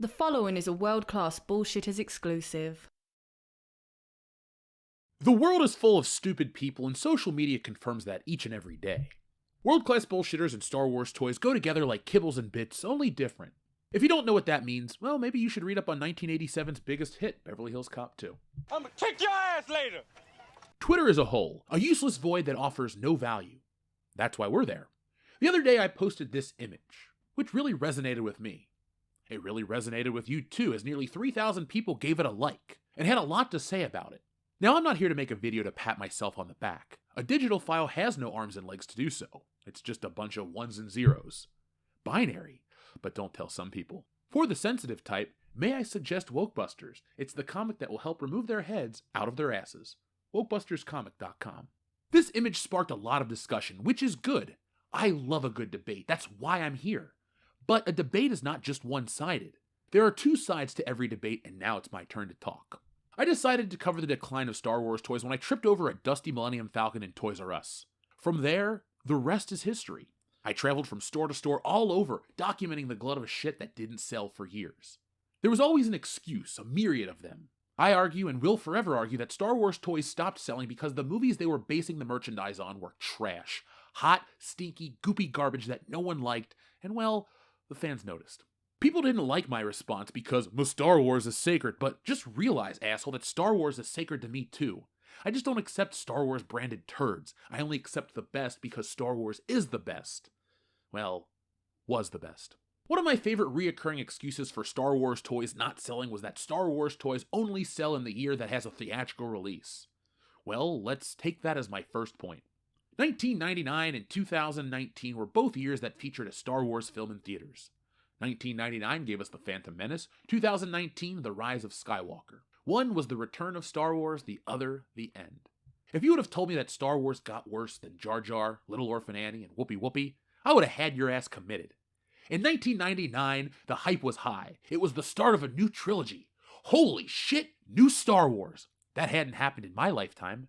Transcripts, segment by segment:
The following is a world-class Bullshitters exclusive. The world is full of stupid people, and social media confirms that each and every day. World-class bullshitters and Star Wars toys go together like kibbles and bits, only different. If you don't know what that means, well, maybe you should read up on 1987's biggest hit, Beverly Hills Cop 2. I'm gonna kick your ass later! Twitter is a hole, a useless void that offers no value. That's why we're there. The other day I posted this image, which really resonated with me. It really resonated with you too, as nearly 3,000 people gave it a like, and had a lot to say about it. Now, I'm not here to make a video to pat myself on the back. A digital file has no arms and legs to do so. It's just a bunch of ones and zeros. Binary, but don't tell some people. For the sensitive type, may I suggest WokeBusters? It's the comic that will help remove their heads out of their asses. WokeBustersComic.com. This image sparked a lot of discussion, which is good. I love a good debate. That's why I'm here. But a debate is not just one-sided. There are two sides to every debate, and now it's my turn to talk. I decided to cover the decline of Star Wars toys when I tripped over a dusty Millennium Falcon in Toys R Us. From there, the rest is history. I traveled from store to store all over, documenting the glut of shit that didn't sell for years. There was always an excuse, a myriad of them. I argue, and will forever argue, that Star Wars toys stopped selling because the movies they were basing the merchandise on were trash. Hot, stinky, goopy garbage that no one liked, and well, the fans noticed. People didn't like my response because my Star Wars is sacred, but just realize, asshole, that Star Wars is sacred to me too. I just don't accept Star Wars branded turds. I only accept the best because Star Wars is the best. Well, was the best. One of my favorite reoccurring excuses for Star Wars toys not selling was that Star Wars toys only sell in the year that has a theatrical release. Well, let's take that as my first point. 1999 and 2019 were both years that featured a Star Wars film in theaters. 1999 gave us The Phantom Menace, 2019 The Rise of Skywalker. One was the return of Star Wars, the other the end. If you would have told me that Star Wars got worse than Jar Jar, Little Orphan Annie, and Whoopi Whoopi, I would have had your ass committed. In 1999, the hype was high. It was the start of a new trilogy. Holy shit, new Star Wars. That hadn't happened in my lifetime.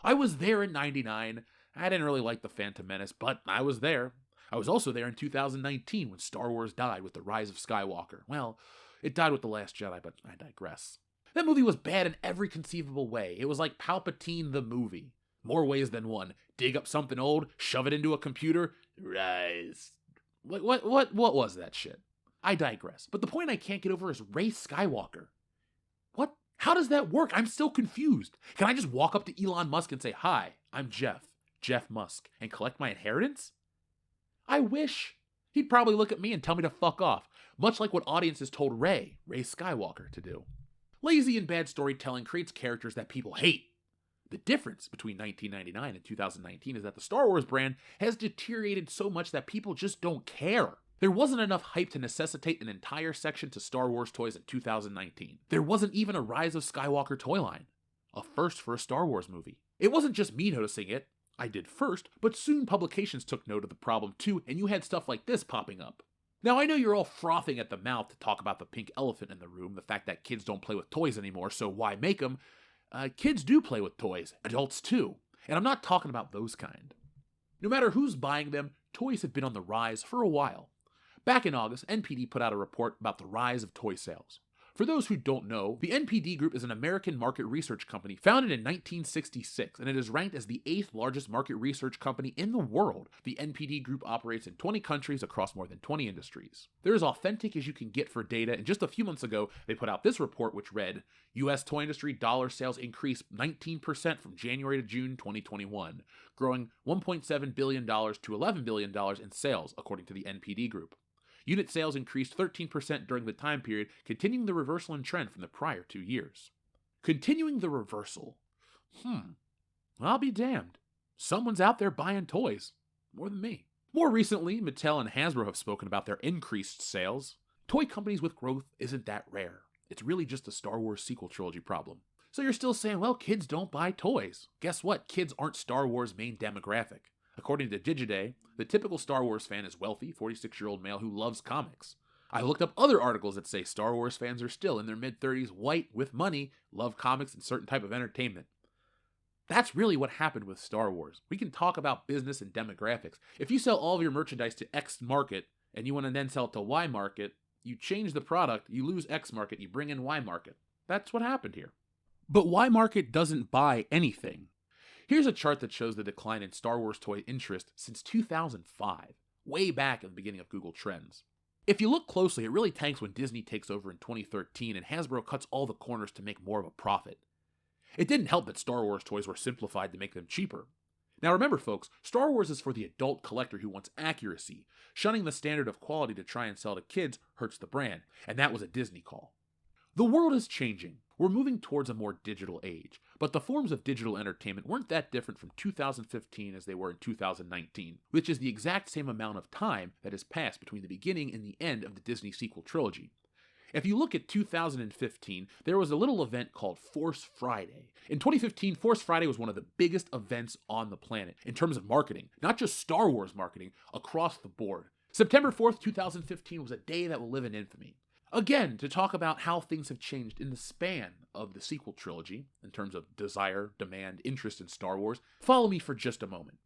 I was there in 99. I didn't really like The Phantom Menace, but I was there. I was also there in 2019 when Star Wars died with The Rise of Skywalker. Well, it died with The Last Jedi, but I digress. That movie was bad in every conceivable way. It was like Palpatine the movie. More ways than one. Dig up something old, shove it into a computer, rise. What was that shit? I digress. But the point I can't get over is Rey Skywalker. What? How does that work? I'm still confused. Can I just walk up to Elon Musk and say, "Hi, I'm Jeff Musk," and collect my inheritance? I wish. He'd probably look at me and tell me to fuck off, much like what audiences told Rey Skywalker, to do. Lazy and bad storytelling creates characters that people hate. The difference between 1999 and 2019 is that the Star Wars brand has deteriorated so much that people just don't care. There wasn't enough hype to necessitate an entire section to Star Wars toys in 2019. There wasn't even a Rise of Skywalker toy line. A first for a Star Wars movie. It wasn't just me noticing it. I did first, but soon publications took note of the problem too, and you had stuff like this popping up. Now, I know you're all frothing at the mouth to talk about the pink elephant in the room, the fact that kids don't play with toys anymore, so why make them? Kids do play with toys, adults too, and I'm not talking about those kind. No matter who's buying them, toys have been on the rise for a while. Back in August, NPD put out a report about the rise of toy sales. For those who don't know, the NPD Group is an American market research company founded in 1966, and it is ranked as the 8th largest market research company in the world. The NPD Group operates in 20 countries across more than 20 industries. They're as authentic as you can get for data, and just a few months ago, they put out this report which read, U.S. toy industry dollar sales increased 19% from January to June 2021, growing $1.7 billion to $11 billion in sales, according to the NPD Group. Unit sales increased 13% during the time period, continuing the reversal in trend from the prior 2 years. Continuing the reversal. I'll be damned. Someone's out there buying toys. More than me. More recently, Mattel and Hasbro have spoken about their increased sales. Toy companies with growth isn't that rare. It's really just a Star Wars sequel trilogy problem. So you're still saying, well, kids don't buy toys. Guess what? Kids aren't Star Wars' main demographic. According to Digiday, the typical Star Wars fan is wealthy, 46-year-old male who loves comics. I looked up other articles that say Star Wars fans are still in their mid-30s, white, with money, love comics and certain type of entertainment. That's really what happened with Star Wars. We can talk about business and demographics. If you sell all of your merchandise to X market, and you want to then sell it to Y market, You change the product, you lose X market, you bring in Y market. That's what happened here. But Y market doesn't buy anything. Here's a chart that shows the decline in Star Wars toy interest since 2005, way back at the beginning of Google Trends. If you look closely, it really tanks when Disney takes over in 2013 and Hasbro cuts all the corners to make more of a profit. It didn't help that Star Wars toys were simplified to make them cheaper. Now remember folks, Star Wars is for the adult collector who wants accuracy. Shunning the standard of quality to try and sell to kids hurts the brand, and that was a Disney call. The world is changing. We're moving towards a more digital age, but the forms of digital entertainment weren't that different from 2015 as they were in 2019, which is the exact same amount of time that has passed between the beginning and the end of the Disney sequel trilogy. If you look at 2015, there was a little event called Force Friday. In 2015, Force Friday was one of the biggest events on the planet in terms of marketing, not just Star Wars marketing, across the board. September 4th, 2015 was a day that will live in infamy. Again, to talk about how things have changed in the span of the sequel trilogy, in terms of desire, demand, interest in Star Wars, follow me for just a moment.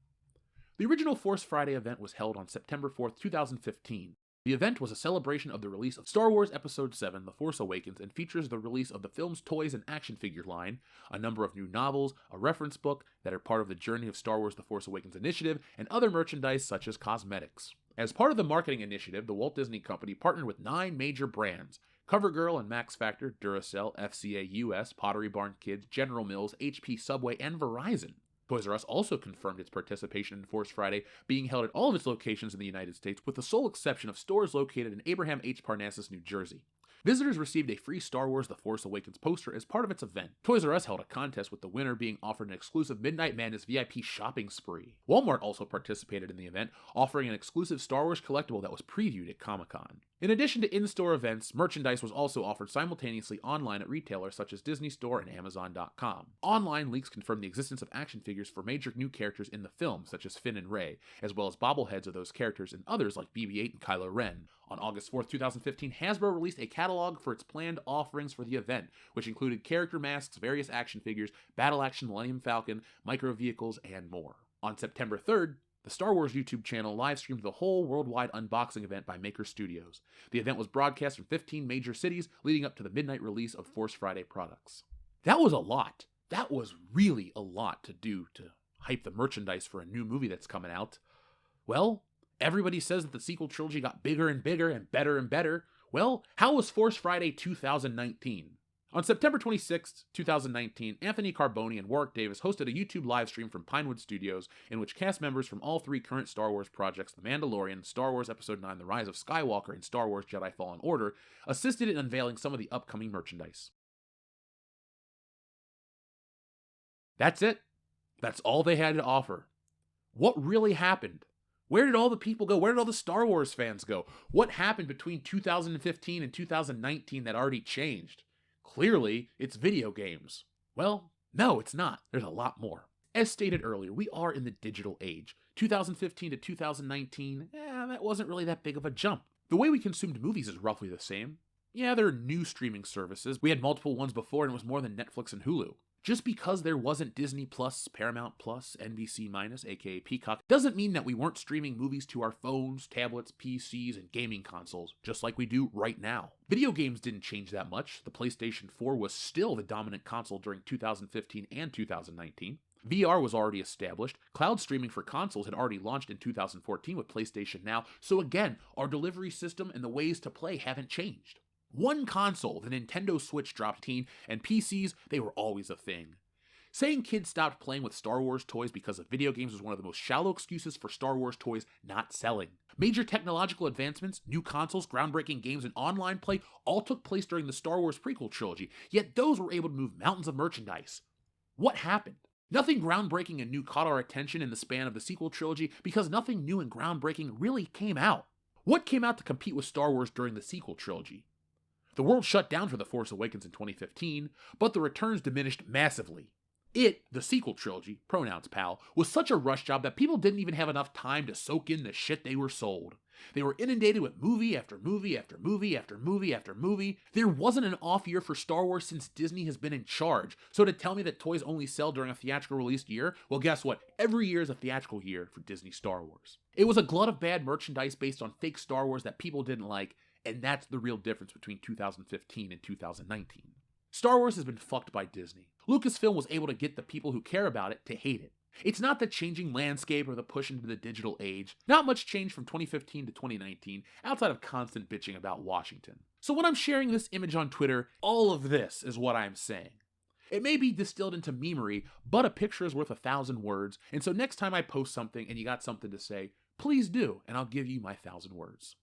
The original Force Friday event was held on September 4th, 2015. The event was a celebration of the release of Star Wars Episode 7, The Force Awakens, and features the release of the film's toys and action figure line, a number of new novels, a reference book that are part of the Journey of Star Wars The Force Awakens initiative, and other merchandise such as cosmetics. As part of the marketing initiative, the Walt Disney Company partnered with 9 major brands: CoverGirl and Max Factor, Duracell, FCA US, Pottery Barn Kids, General Mills, HP Subway, and Verizon. Toys R Us also confirmed its participation in Force Friday, being held at all of its locations in the United States, with the sole exception of stores located in Abraham H. Parnassus, New Jersey. Visitors received a free Star Wars The Force Awakens poster as part of its event. Toys R Us held a contest with the winner being offered an exclusive Midnight Madness VIP shopping spree. Walmart also participated in the event, offering an exclusive Star Wars collectible that was previewed at Comic-Con. In addition to in-store events, merchandise was also offered simultaneously online at retailers such as Disney Store and Amazon.com. Online leaks confirmed the existence of action figures for major new characters in the film, such as Finn and Rey, as well as bobbleheads of those characters and others like BB-8 and Kylo Ren. On August 4th, 2015, Hasbro released a catalog for its planned offerings for the event, which included character masks, various action figures, battle-action Millennium Falcon, micro vehicles, and more. On September 3rd, the Star Wars YouTube channel live-streamed the whole worldwide unboxing event by Maker Studios. The event was broadcast from 15 major cities, leading up to the midnight release of Force Friday products. That was a lot. That was really a lot to do to hype the merchandise for a new movie that's coming out. Well, everybody says that the sequel trilogy got bigger and bigger and better. Well, how was Force Friday 2019? On September 26, 2019, Anthony Carboni and Warwick Davis hosted a YouTube livestream from Pinewood Studios in which cast members from all 3 current Star Wars projects, The Mandalorian, Star Wars Episode 9, The Rise of Skywalker, and Star Wars Jedi Fallen Order, assisted in unveiling some of the upcoming merchandise. That's it. That's all they had to offer. What really happened? Where did all the people go? Where did all the Star Wars fans go? What happened between 2015 and 2019 that already changed? Clearly, it's video games. Well, no, it's not. There's a lot more. As stated earlier, we are in the digital age. 2015 to 2019, that wasn't really that big of a jump. The way we consumed movies is roughly the same. Yeah, there are new streaming services. We had multiple ones before and it was more than Netflix and Hulu. Just because there wasn't Disney Plus, Paramount Plus, NBC-, aka Peacock, doesn't mean that we weren't streaming movies to our phones, tablets, PCs, and gaming consoles, just like we do right now. Video games didn't change that much. The PlayStation 4 was still the dominant console during 2015 and 2019. VR was already established. Cloud streaming for consoles had already launched in 2014 with PlayStation Now, so again, our delivery system and the ways to play haven't changed. One console, the Nintendo Switch, dropped teen, and PCs, they were always a thing. Saying kids stopped playing with Star Wars toys because of video games was one of the most shallow excuses for Star Wars toys not selling. Major technological advancements, new consoles, groundbreaking games, and online play all took place during the Star Wars prequel trilogy, yet those were able to move mountains of merchandise. What happened? Nothing groundbreaking and new caught our attention in the span of the sequel trilogy because nothing new and groundbreaking really came out. What came out to compete with Star Wars during the sequel trilogy? The world shut down for The Force Awakens in 2015, but the returns diminished massively. It, the sequel trilogy, pronouns pal, was such a rush job that people didn't even have enough time to soak in the shit they were sold. They were inundated with movie after movie after movie after movie after movie. There wasn't an off year for Star Wars since Disney has been in charge. So to tell me that toys only sell during a theatrical released year, well guess what? Every year is a theatrical year for Disney Star Wars. It was a glut of bad merchandise based on fake Star Wars that people didn't like, And that's the real difference between 2015 and 2019. Star Wars has been fucked by Disney. Lucasfilm was able to get the people who care about it to hate it. It's not the changing landscape or the push into the digital age. Not much changed from 2015 to 2019, outside of constant bitching about Washington. So when I'm sharing this image on Twitter, all of this is what I'm saying. It may be distilled into memery, but a picture is worth 1,000 words, and so next time I post something and you got something to say, please do, and I'll give you my 1,000 words.